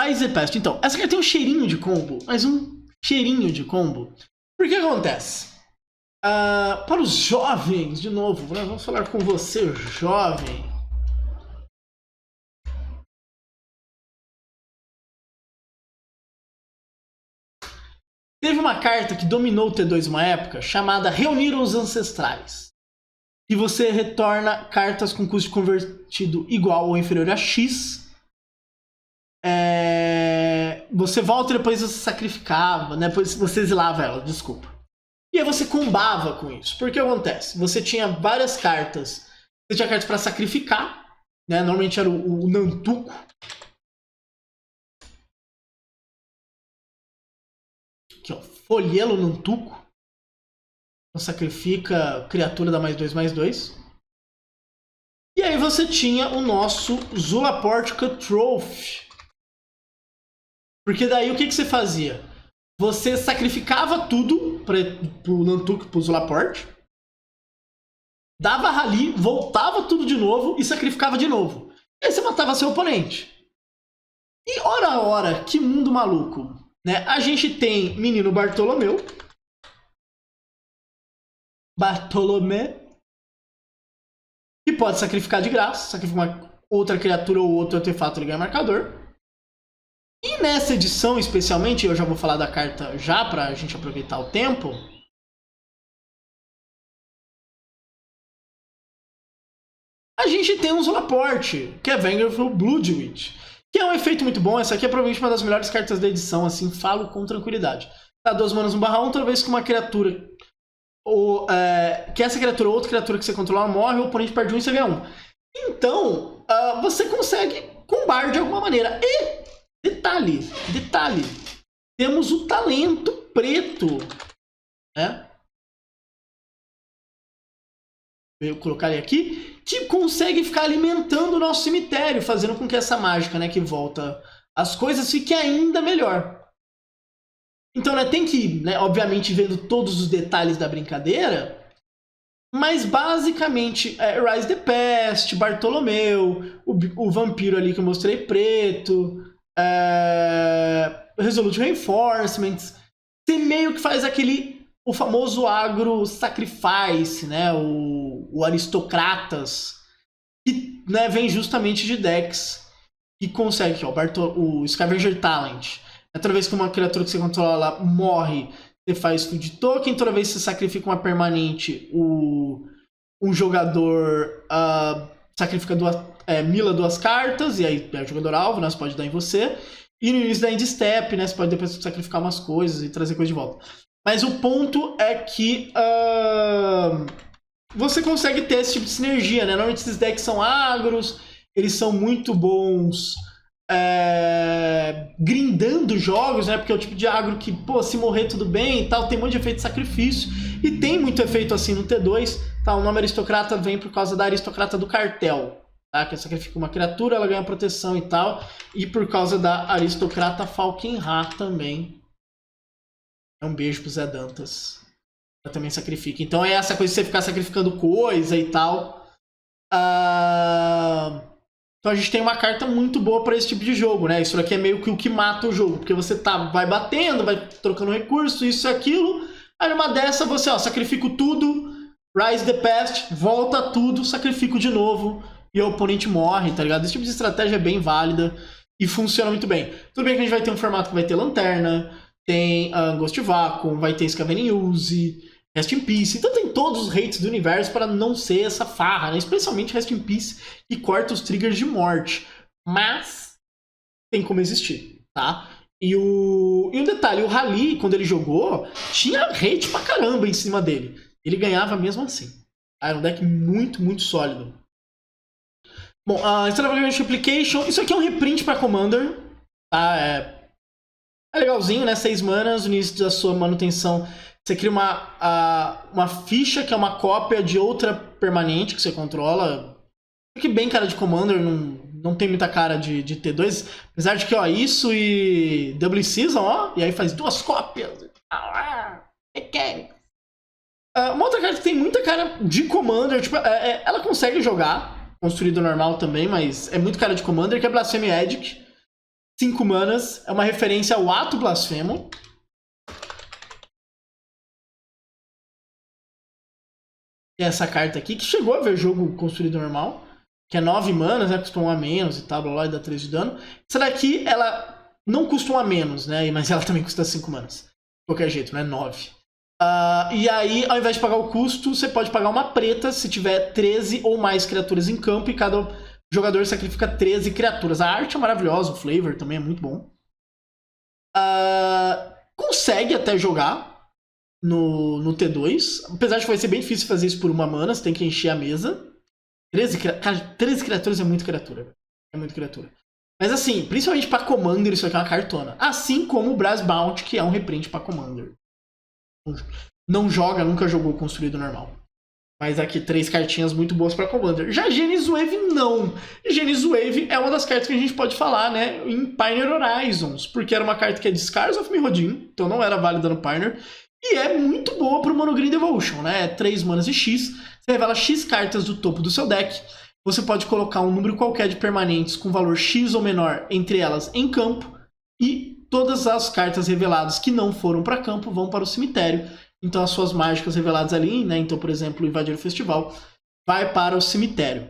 Rise the Past. Então, essa aqui tem um cheirinho de combo, mas um cheirinho de combo. Por que acontece? Para os jovens, de novo, né? Vamos falar com você, jovem. Teve uma carta que dominou o T2 uma época, chamada Reunir os Ancestrais. E você retorna cartas com custo convertido igual ou inferior a X. Você volta e depois você sacrificava, né? Depois você exilava ela, desculpa. E aí você combava com isso. Porque acontece? Você tinha várias cartas. Você tinha cartas para sacrificar, né? Normalmente era o Nantuko. Aqui, ó. Folhelo Nantuko. Então sacrifica criatura da +2/+2. E aí você tinha o nosso Zulaport Trophy. Porque daí o que você fazia? Você sacrificava tudo pro Nantuko e pro Zulaport. Dava rally, voltava tudo de novo e sacrificava de novo. E aí você matava seu oponente. E ora, que mundo maluco. Né? A gente tem menino Bartolomeu. Que pode sacrificar de graça. Sacrificar uma outra criatura ou outro artefato e ganhar marcador. E nessa edição, especialmente, eu já vou falar da carta já pra gente aproveitar o tempo. A gente tem um Zulaport, que é Vengeful Bloodwitch, que é um efeito muito bom. Essa aqui é provavelmente uma das melhores cartas da edição, assim, falo com tranquilidade. Tá 2 manas 1/1, toda vez que uma criatura que essa criatura ou outra criatura que você controlar morre, o oponente perde 1 e você ganha 1. Então, você consegue combar de alguma maneira. E detalhe, temos o talento preto, né? Vou colocar ele aqui, que consegue ficar alimentando o nosso cemitério, fazendo com que essa mágica, né, que volta as coisas, fique ainda melhor. Então, né, tem que ir, né, obviamente, vendo todos os detalhes da brincadeira, mas basicamente Rise the Past, Bartolomeu, o vampiro ali que eu mostrei preto, Resolute Reinforcements, você meio que faz o famoso agro sacrifice, né, o aristocratas, que, né, vem justamente de decks que consegue, ó, o Scavenger Talent. Toda vez que uma criatura que você controla ela morre, você faz food token. Toda vez que você sacrifica uma permanente, um jogador sacrifica mila 2 cartas, e aí é o jogador alvo, né, você pode dar em você. E no início da end step, né, você pode depois sacrificar umas coisas e trazer coisa de volta. Mas o ponto é que você consegue ter esse tipo de sinergia, né? Normalmente esses decks são agros, eles são muito bons grindando jogos, né? Porque é o tipo de agro que, pô, se morrer tudo bem e tal, tem um monte de efeito de sacrifício. E tem muito efeito assim no T2, tá? O nome aristocrata vem por causa da aristocrata do cartel, tá? Que sacrifica uma criatura, ela ganha proteção e tal. E por causa da aristocrata Falkenra também. Um beijo pro Zé Dantas. Ela também sacrifica. Então é essa coisa de você ficar sacrificando coisa e tal. Então a gente tem uma carta muito boa para esse tipo de jogo, né? Isso aqui é meio que o que mata o jogo. Porque você vai batendo, vai trocando recurso, isso e aquilo. Aí numa dessa você, ó, sacrifico tudo. Rise the Past, volta tudo, sacrifico de novo. E o oponente morre, tá ligado? Esse tipo de estratégia é bem válida e funciona muito bem. Tudo bem que a gente vai ter um formato que vai ter lanterna, tem Ghost Vacuum, vai ter Scavenging Use, Rest in Peace. Então tem todos os hates do universo para não ser essa farra, né? Especialmente Rest in Peace, que corta os triggers de morte. Mas tem como existir, tá? E o detalhe, o Rally, quando ele jogou, tinha hate pra caramba em cima dele. Ele ganhava mesmo assim. Era um deck muito, muito sólido. Bom, Extravagant Application, isso aqui é um reprint para Commander, tá? É legalzinho, né? 6 manas, no início da sua manutenção, você cria uma ficha que é uma cópia de outra permanente que você controla. Que bem cara de Commander, não tem muita cara de T2. Apesar de que, ó, isso e Double Season, ó, e aí faz 2 cópias. Uma outra carta que tem muita cara de Commander, tipo, ela consegue jogar, construído normal também, mas é muito cara de Commander, que é Blasphemy Edict. 5 manas, é uma referência ao Ato Blasfemo. E essa carta aqui, que chegou a ver jogo construído normal, que é 9 manas, né, custa 1 a menos e tal, blá, blá, e dá 3 de dano. Essa daqui, ela não custa 1 a menos, né, mas ela também custa 5 manas. De qualquer jeito, né, 9. E aí, ao invés de pagar o custo, você pode pagar uma preta se tiver 13 ou mais criaturas em campo e cada jogador sacrifica 13 criaturas. A arte é maravilhosa, o flavor também é muito bom. Consegue até jogar no T2, apesar de que vai ser bem difícil fazer isso por 1 mana, você tem que encher a mesa. 13 criaturas é muito criatura. É muito criatura. Mas assim, principalmente pra Commander, isso aqui é uma cartona. Assim como o Brass Bounty, que é um reprint pra Commander. Não joga, nunca jogou construído normal. Mas aqui, 3 cartinhas muito boas pra Commander. Já Genesis Wave, não. Genesis Wave é uma das cartas que a gente pode falar, né, em Pioneer Horizons. Porque era uma carta que é de Scars of Mirrodin, então não era válida no Pioneer. E é muito boa pro Mono Green Devotion, né? 3 manas e X. Você revela X cartas do topo do seu deck. Você pode colocar um número qualquer de permanentes com valor X ou menor entre elas em campo. E todas as cartas reveladas que não foram para campo vão para o cemitério. Então as suas mágicas reveladas ali, né? Então, por exemplo, Invadir o Festival, vai para o cemitério.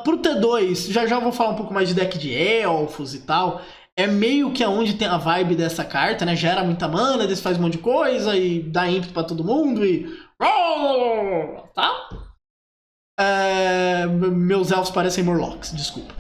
Pro T2, já vou falar um pouco mais de deck de elfos e tal. É meio que aonde tem a vibe dessa carta, né? Gera muita mana, eles faz um monte de coisa e dá ímpeto pra todo mundo e... Tá? Meus elfos parecem Morlocks, desculpa.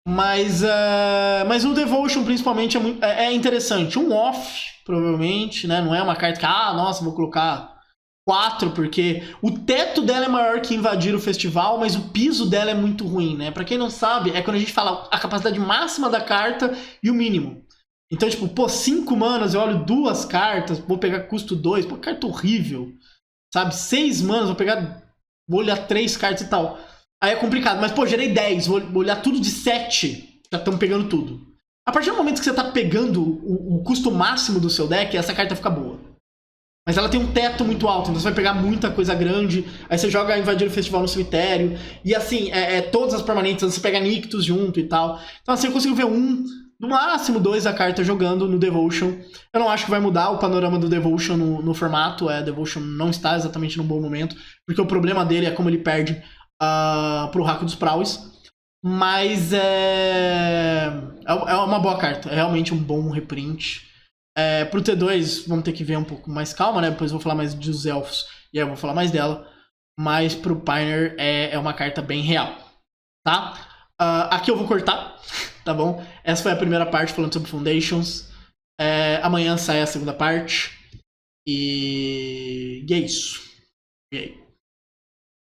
Mas o Devotion, principalmente, é interessante. Um off, provavelmente, né? Não é uma carta que, nossa, vou colocar 4, porque o teto dela é maior que Invadir o Festival, mas o piso dela é muito ruim, né? Pra quem não sabe, é quando a gente fala a capacidade máxima da carta e o mínimo. Então, tipo, 5 manas, eu olho 2 cartas, vou pegar custo 2, carta horrível, sabe? 6 manas, vou olhar 3 cartas e tal. Aí é complicado, mas, gerei 10, vou olhar tudo de 7, já estamos pegando tudo. A partir do momento que você tá pegando o custo máximo do seu deck, essa carta fica boa. Mas ela tem um teto muito alto, então você vai pegar muita coisa grande, aí você joga Invadir o Festival no cemitério, e assim, todas as permanentes, você pega Nictus junto e tal. Então assim, eu consigo ver no máximo 2 a carta jogando no Devotion. Eu não acho que vai mudar o panorama do Devotion no formato, Devotion não está exatamente num bom momento, porque o problema dele é como ele perde pro Raco dos Prowess. Mas é uma boa carta, é realmente um bom reprint. Pro T2 vamos ter que ver um pouco mais calma, né? Depois eu vou falar mais dos elfos e aí eu vou falar mais dela. Mas pro Pioneer é uma carta bem real, tá? Aqui eu vou cortar, tá bom? Essa foi a primeira parte falando sobre Foundations. Amanhã sai a segunda parte. E é isso. E aí?